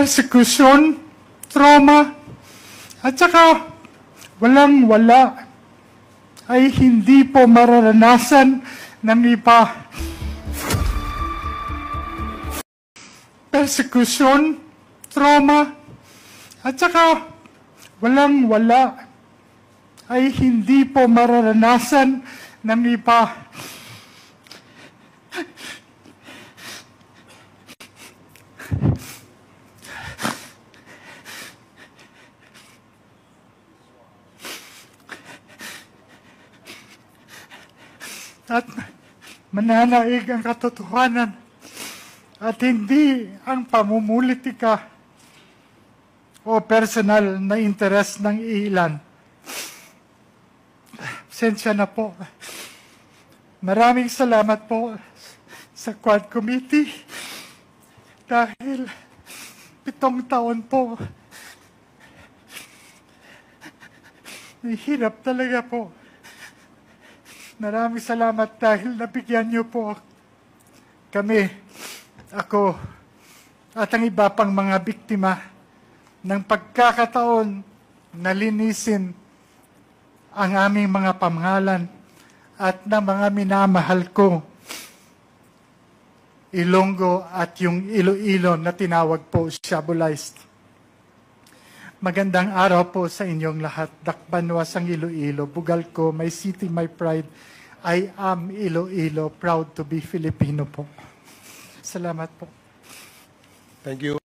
persecution, trauma, at saka walang-wala ay hindi po mararanasan ng iba. Persecution, trauma, at saka walang-wala ay hindi po mararanasan ng iba. At mananaig ang katotohanan at hindi ang pamumulitika o personal na interes ng ilan. Pasensya na po. Maraming salamat po sa Quad Committee dahil 7 taon po. Nahihirap talaga po. Maraming salamat dahil nabigyan niyo po kami, ako, at ang iba pang mga biktima ng pagkakataon na linisin ang aming mga pamahalan at ng mga minamahal ko, Ilonggo at yung Iloilo na tinawag po Shabolized. Magandang araw po sa inyong lahat. Dakbanwas ang Iloilo. Bugal ko, my city, my pride. I am Iloilo, proud to be Filipino po. Salamat po. Thank you.